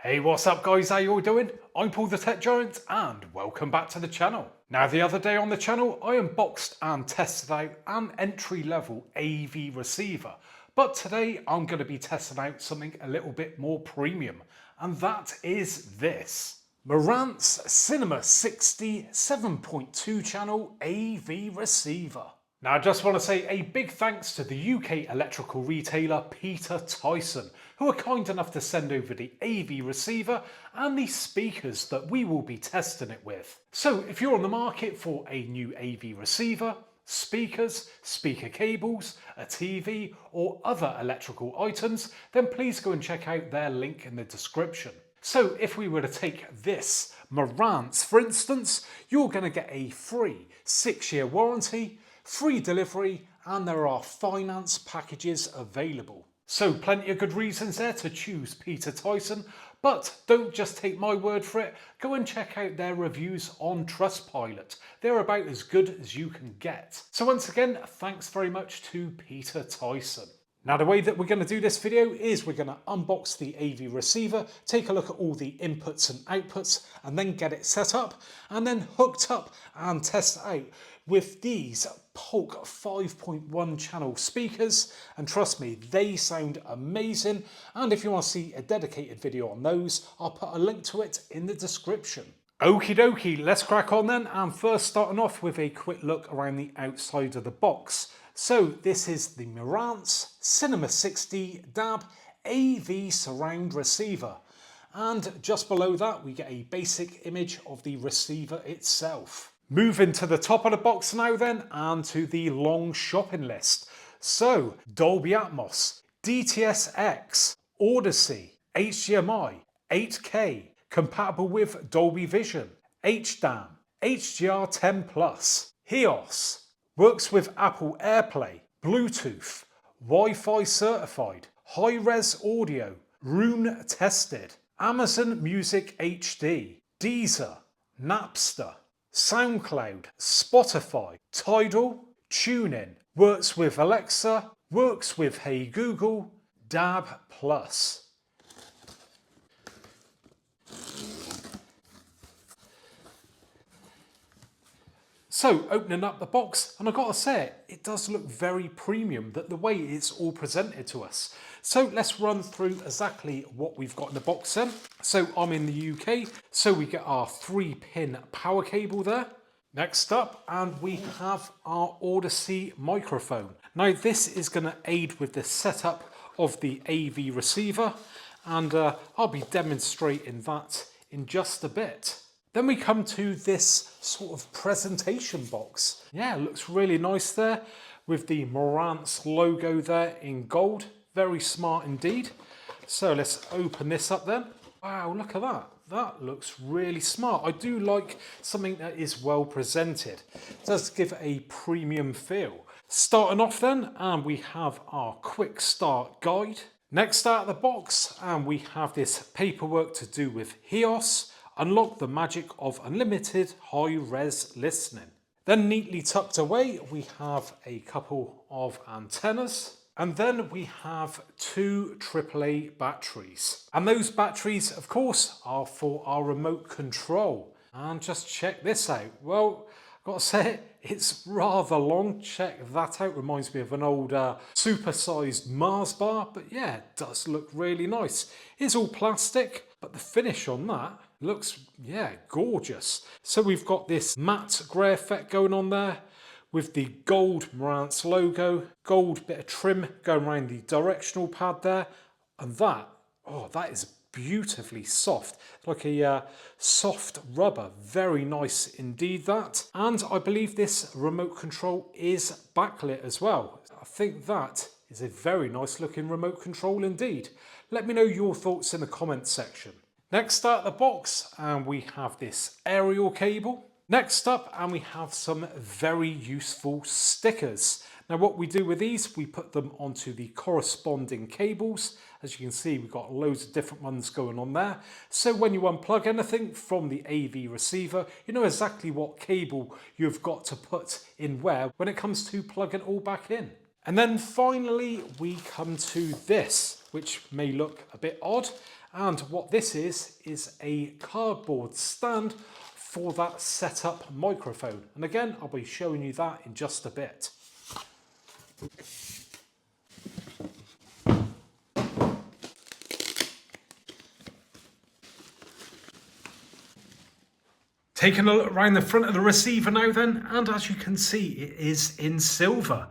Hey, what's up guys, how you all doing? I'm Paul the Tech Giant and welcome back to the channel. Now the other day on the channel I unboxed and tested out an entry-level AV receiver, but today I'm going to be testing out something a little bit more premium, and that is this. Marantz Cinema 60 7.2 channel AV receiver. Now I just want to say a big thanks to the UK electrical retailer Peter Tyson, who are kind enough to send over the AV receiver and the speakers that we will be testing it with. So if you're on the market for a new AV receiver, speakers, speaker cables, a TV or other electrical items, then please go and check out their link in the description. So if we were to take this Marantz for instance, you're going to get a free 6-year warranty, free delivery, and there are finance packages available. So plenty of good reasons there to choose Peter Tyson, but don't just take my word for it, go and check out their reviews on Trustpilot. They're about as good as you can get. So once again, thanks very much to Peter Tyson. Now the way that we're going to do this video is we're going to unbox the AV receiver, take a look at all the inputs and outputs, and then get it set up and then hooked up and test it out with these Polk 5.1 channel speakers, and trust me, they sound amazing. And if you want to see a dedicated video on those, I'll put a link to it in the description. Okie dokie, let's crack on then, and first starting off with a quick look around the outside of the box. So this is the Marantz Cinema 60 DAB AV surround receiver, and just below that we get a basic image of the receiver itself. Moving to the top of the box now then, and to the long shopping list. So Dolby Atmos, DTS-X, Odyssey, HDMI, 8K, compatible with Dolby Vision, HDAM, HDR10+, HEOS, works with Apple AirPlay, Bluetooth, Wi-Fi certified, high-res audio, room tested, Amazon Music HD, Deezer, Napster, SoundCloud, Spotify, Tidal, TuneIn, works with Alexa, works with Hey Google, DAB+. So opening up the box, and I've got to say it does look very premium, that the way it's all presented to us. So let's run through exactly what we've got in the box then. So I'm in the UK, so we get our 3-pin power cable there. Next up, and we have our Odyssey microphone. Now this is going to aid with the setup of the AV receiver, and I'll be demonstrating that in just a bit. Then we come to this sort of presentation box. Yeah, it looks really nice there with the Marantz logo there in gold. Very smart indeed. So let's open this up then. Wow, look at that. That looks really smart. I do like something that is well presented. It does give it a premium feel. Starting off then, and we have our quick start guide. Next out of the box, and we have this paperwork to do with HEOS. Unlock the magic of unlimited high-res listening. Then neatly tucked away, we have a couple of antennas. And then we have 2 AAA batteries. And those batteries, of course, are for our remote control. And just check this out. Well, I've got to say, it's rather long. Check that out. Reminds me of an old super-sized Mars bar. But yeah, it does look really nice. It's all plastic, but the finish on that looks, yeah, gorgeous. So we've got this matte grey effect going on there with the gold Marantz logo, gold bit of trim going around the directional pad there. And that, oh, that is beautifully soft, like a soft rubber. Very nice indeed that. And I believe this remote control is backlit as well. I think that is a very nice looking remote control indeed. Let me know your thoughts in the comments section. Next out of the box, and we have this aerial cable. Next up, and we have some very useful stickers. Now what we do with these, we put them onto the corresponding cables. As you can see, we've got loads of different ones going on there. So when you unplug anything from the AV receiver, you know exactly what cable you've got to put in where when it comes to plugging it all back in. And then finally, we come to this, which may look a bit odd. And what this is a cardboard stand for that setup microphone. And again, I'll be showing you that in just a bit. Taking a look around the front of the receiver now then, and as you can see, it is in silver.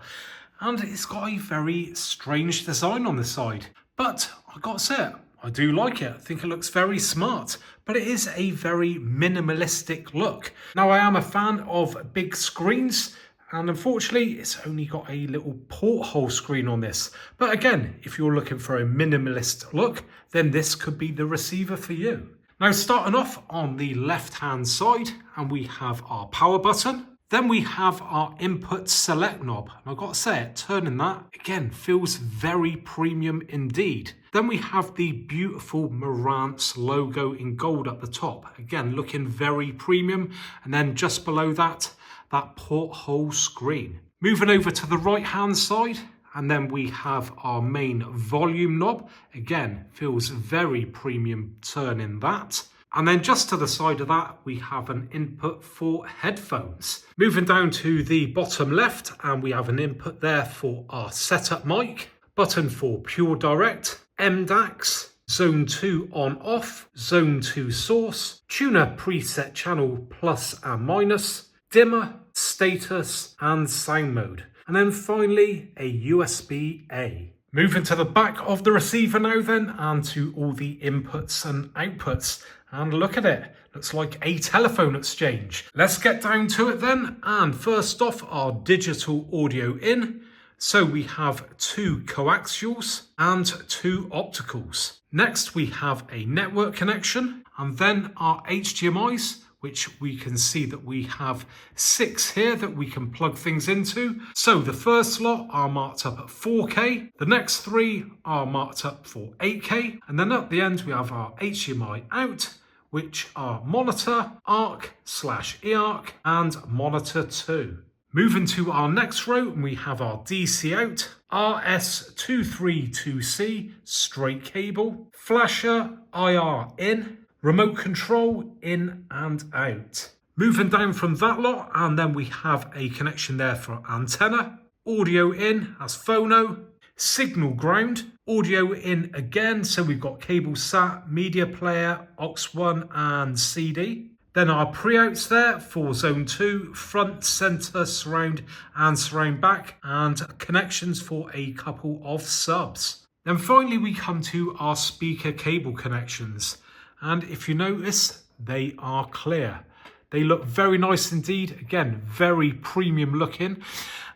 And it's got a very strange design on the side. But I gotta say it, I do like it. I think it looks very smart, but it is a very minimalistic look. Now I am a fan of big screens, and unfortunately it's only got a little porthole screen on this. But again, if you're looking for a minimalist look, then this could be the receiver for you. Now starting off on the left hand side, and we have our power button. Then we have our input select knob. And I've got to say it, turning that, again, feels very premium indeed. Then we have the beautiful Marantz logo in gold at the top. Again, looking very premium. And then just below that, that porthole screen. Moving over to the right hand side, and then we have our main volume knob. Again, feels very premium turning that. And then just to the side of that, we have an input for headphones. Moving down to the bottom left, and we have an input there for our setup mic, button for pure direct, MDAX, zone 2 on off, zone 2 source, tuner preset channel plus and minus, dimmer, status and sound mode. And then finally a USB-A. Moving to the back of the receiver now then, and to all the inputs and outputs. And look at it, looks like a telephone exchange. Let's get down to it then. And first off, our digital audio in. So we have 2 coaxials and 2 opticals. Next we have a network connection, and then our HDMIs, which we can see that we have 6 here that we can plug things into. So the first lot are marked up at 4K, the next 3 are marked up for 8K, and then at the end we have our HDMI out, which are monitor, ARC/eARC, and monitor 2. Moving to our next row, we have our DC out, RS232C straight cable, flasher IR in, remote control in and out. Moving down from that lot, and then we have a connection there for antenna, audio in as phono, signal ground, audio in again, so we've got cable sat, media player, aux1 and CD. Then our pre-outs there for zone 2, front, centre, surround and surround back, and connections for a couple of subs. Then finally we come to our speaker cable connections. And if you notice, they are clear. They look very nice indeed. Again, very premium looking.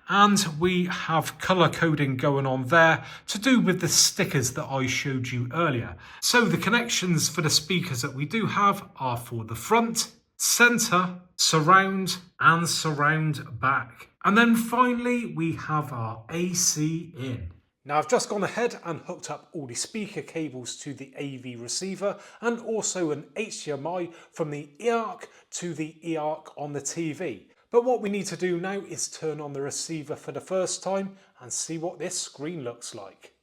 And we have colour coding going on there to do with the stickers that I showed you earlier. So the connections for the speakers that we do have are for the front, centre, surround and surround back. And then finally, we have our AC in. Now I've just gone ahead and hooked up all the speaker cables to the AV receiver, and also an HDMI from the eARC to the eARC on the TV. But what we need to do now is turn on the receiver for the first time and see what this screen looks like.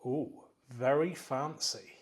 Ooh, very fancy.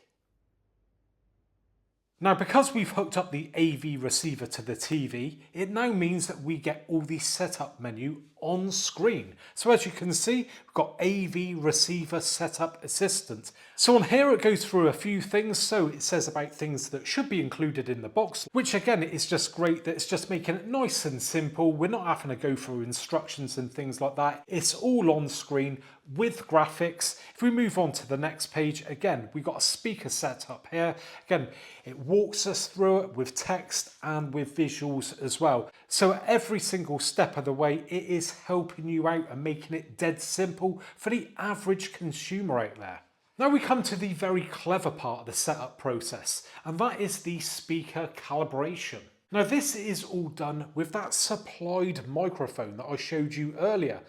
Now, because we've hooked up the AV receiver to the TV, it now means that we get all the setup menu on screen. So as you can see, we've got AV receiver setup assistant. So on here it goes through a few things. So it says about things that should be included in the box, which again is just great that it's just making it nice and simple. We're not having to go through instructions and things like that. It's all on screen with graphics. If we move on to the next page, again, we've got a speaker setup here. Again, it walks us through it with text and with visuals as well. So at every single step of the way, it is helping you out and making it dead simple for the average consumer out there. Now we come to the very clever part of the setup process, and that is the speaker calibration. Now this is all done with that supplied microphone that I showed you earlier.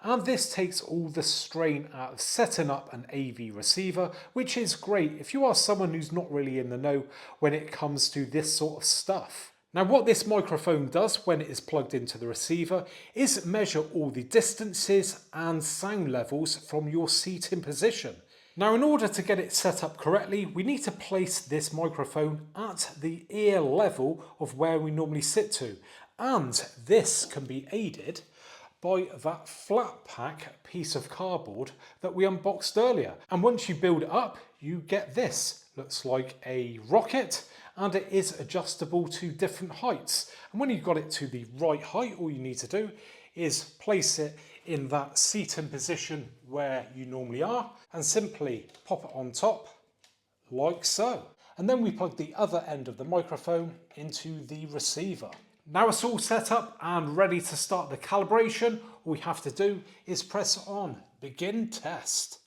And this takes all the strain out of setting up an AV receiver, which is great if you are someone who's not really in the know when it comes to this sort of stuff. Now what this microphone does when it is plugged into the receiver is measure all the distances and sound levels from your seating position. Now in order to get it set up correctly, we need to place this microphone at the ear level of where we normally sit to, and this can be aided by that flat pack piece of cardboard that we unboxed earlier. And once you build it up, you get this. Looks like a rocket, and it is adjustable to different heights. And when you've got it to the right height, all you need to do is place it in that seating position where you normally are and simply pop it on top like so. And then we plug the other end of the microphone into the receiver. Now it's all set up and ready to start the calibration. All we have to do is press on begin test.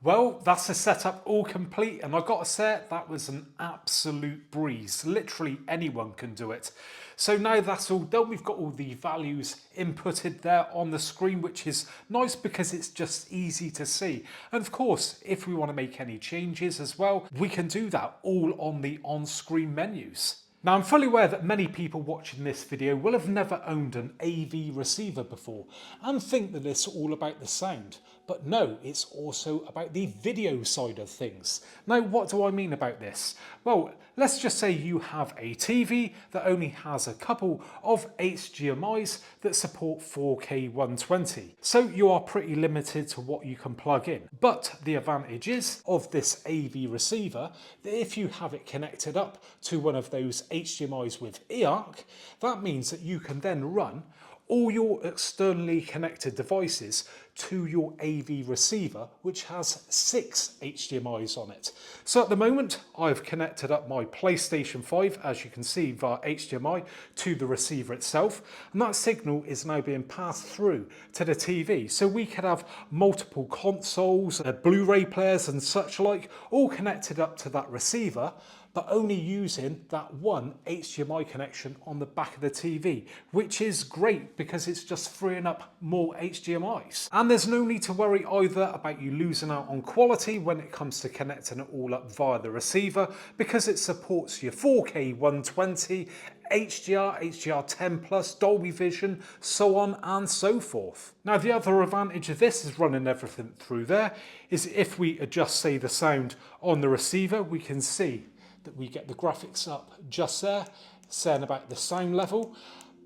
Well, that's the setup all complete, and I've got to say that was an absolute breeze. Literally anyone can do it. So now that's all done, we've got all the values inputted there on the screen, which is nice because it's just easy to see. And of course, if we want to make any changes as well, we can do that all on the on-screen menus. Now I'm fully aware that many people watching this video will have never owned an AV receiver before and think that it's all about the sound. But no, it's also about the video side of things. Now what do I mean about this? Well, let's just say you have a TV that only has a couple of HDMIs that support 4K 120. So you are pretty limited to what you can plug in. But the advantage is of this AV receiver that if you have it connected up to one of those HDMIs with eARC, that means that you can then run all your externally connected devices to your AV receiver, which has 6 HDMIs on it. So at the moment, I've connected up my PlayStation 5, as you can see, via HDMI to the receiver itself, and that signal is now being passed through to the TV. So we could have multiple consoles, Blu-ray players and such like, all connected up to that receiver, but only using that one HDMI connection on the back of the TV, which is great because it's just freeing up more HDMIs. And there's no need to worry either about you losing out on quality when it comes to connecting it all up via the receiver, because it supports your 4K 120, HDR, HDR10+, Dolby Vision, so on and so forth. Now the other advantage of this is running everything through there, is if we adjust, say, the sound on the receiver, we can see that we get the graphics up just there, saying about the sound level.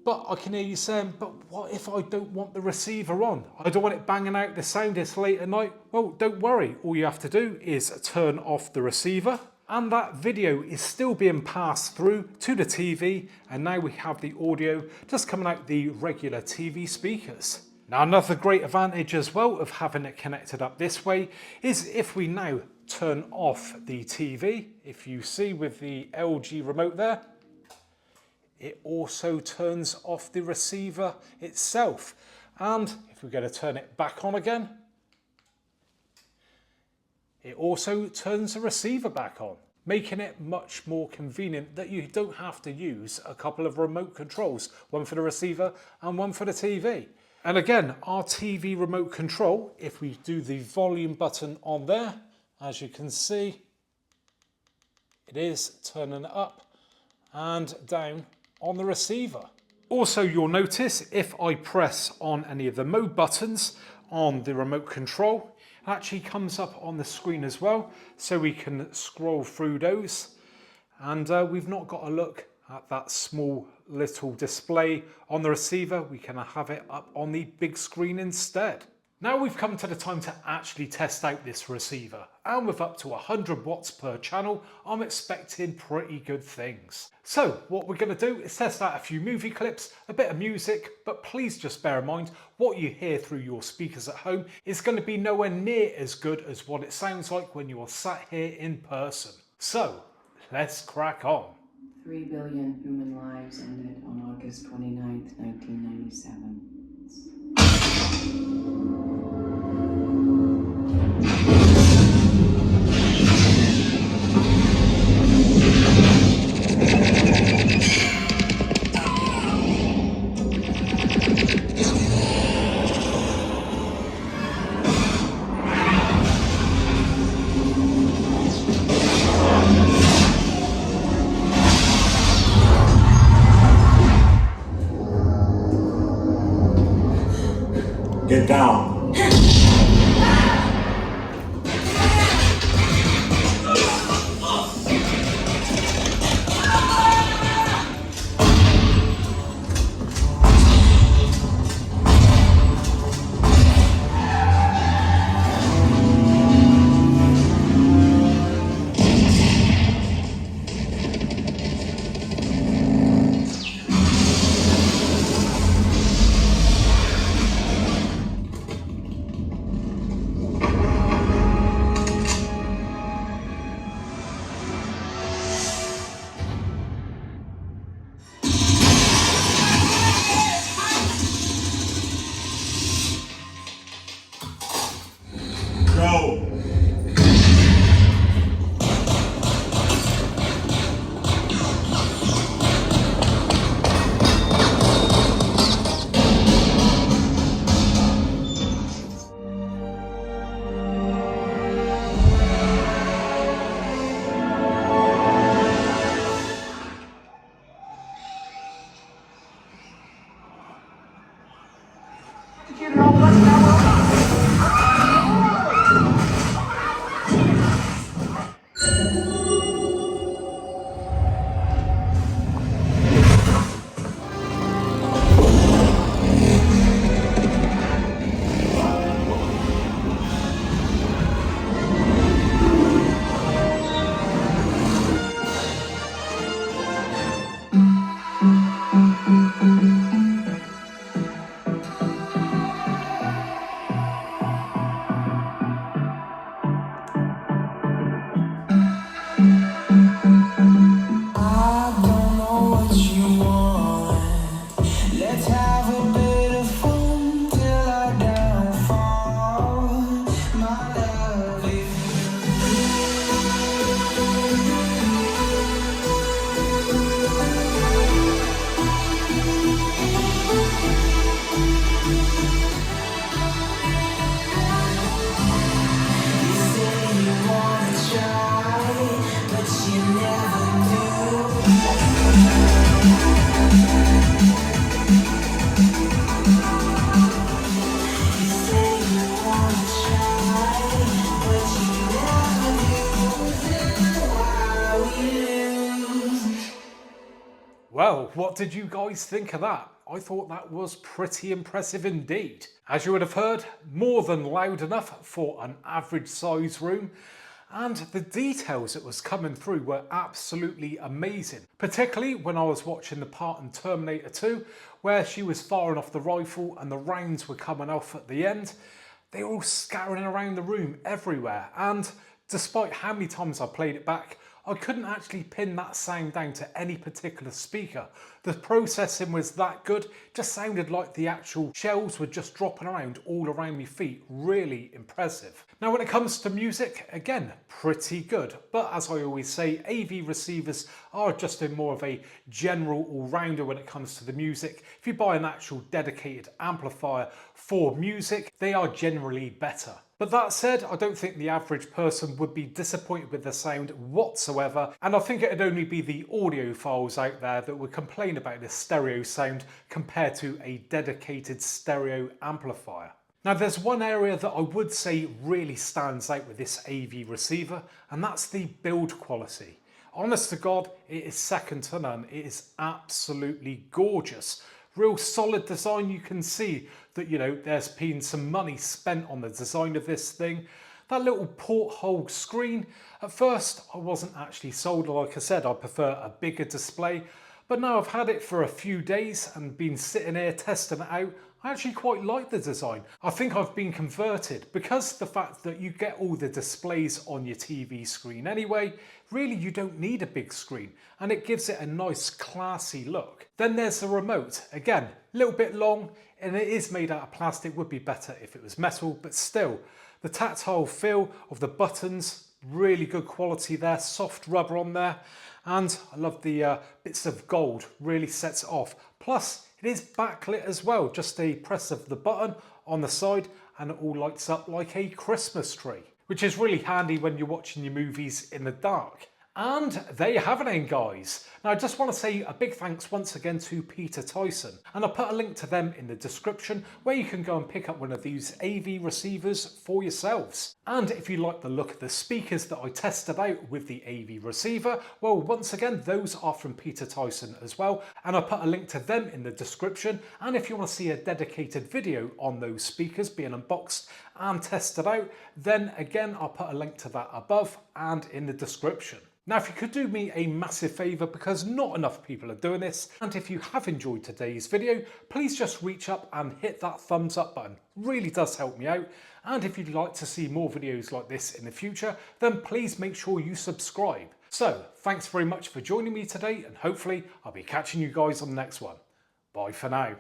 But I can hear you saying, but what if I don't want the receiver on? I don't want it banging out the sound this late at night. Well, don't worry. All you have to do is turn off the receiver, and that video is still being passed through to the TV, and now we have the audio just coming out the regular TV speakers. Now another great advantage as well of having it connected up this way is if we now turn off the TV, if you see with the LG remote there, it also turns off the receiver itself. And if we're going to turn it back on again, it also turns the receiver back on, making it much more convenient that you don't have to use a couple of remote controls, one for the receiver and one for the TV. And again, our TV remote control, if we do the volume button on there, as you can see, it is turning it up and down on the receiver. Also, you'll notice if I press on any of the mode buttons on the remote control, it actually comes up on the screen as well, so we can scroll through those. And we've not got to look at that small little display on the receiver. We can have it up on the big screen instead. Now we've come to the time to actually test out this receiver, and with up to 100 watts per channel, I'm expecting pretty good things. So what we're going to do is test out a few movie clips, a bit of music, but please just bear in mind what you hear through your speakers at home is going to be nowhere near as good as what it sounds like when you're sat here in person. So let's crack on. 3 billion human lives ended on August 29th, 1997. Get down. Go. Well, what did you guys think of that? I thought that was pretty impressive indeed. As you would have heard, more than loud enough for an average size room, and the details that was coming through were absolutely amazing. Particularly when I was watching the part in Terminator 2, where she was firing off the rifle and the rounds were coming off at the end. They were all scattering around the room everywhere, and despite how many times I played it back, I couldn't actually pin that sound down to any particular speaker. The processing was that good, just sounded like the actual shells were just dropping around all around my feet. Really impressive. Now when it comes to music, again, pretty good. But as I always say, AV receivers are just a more of a general all-rounder when it comes to the music. If you buy an actual dedicated amplifier for music, they are generally better. But that said, I don't think the average person would be disappointed with the sound whatsoever, and I think it'd only be the audiophiles out there that would complain about the stereo sound compared to a dedicated stereo amplifier. Now there's one area that I would say really stands out with this AV receiver, and that's the build quality. Honest to God, it is second to none. It is absolutely gorgeous. Real solid design. You can see that, you know, there's been some money spent on the design of this thing. That little porthole screen, at first I wasn't actually sold. Like I said, I prefer a bigger display, but now I've had it for a few days and been sitting here testing it out, I actually quite like the design. I think I've been converted because the fact that you get all the displays on your TV screen anyway, really you don't need a big screen, and it gives it a nice classy look. Then there's the remote. Again, a little bit long, and it is made out of plastic. Would be better if it was metal, but still, the tactile feel of the buttons, really good quality there, soft rubber on there, and I love the bits of gold, really sets it off. Plus, it is backlit as well, just a press of the button on the side and it all lights up like a Christmas tree, which is really handy when you're watching your movies in the dark. And there you have it then, guys. Now I just want to say a big thanks once again to Peter Tyson, and I'll put a link to them in the description where you can go and pick up one of these AV receivers for yourselves. And if you like the look of the speakers that I tested out with the AV receiver, well, once again, those are from Peter Tyson as well, and I'll put a link to them in the description. And if you want to see a dedicated video on those speakers being unboxed and tested out, then again, I'll put a link to that above and in the description. Now, if you could do me a massive favour, because not enough people are doing this, and if you have enjoyed today's video, please just reach up and hit that thumbs up button. It really does help me out. And if you'd like to see more videos like this in the future, then please make sure you subscribe. So, thanks very much for joining me today, and hopefully I'll be catching you guys on the next one. Bye for now.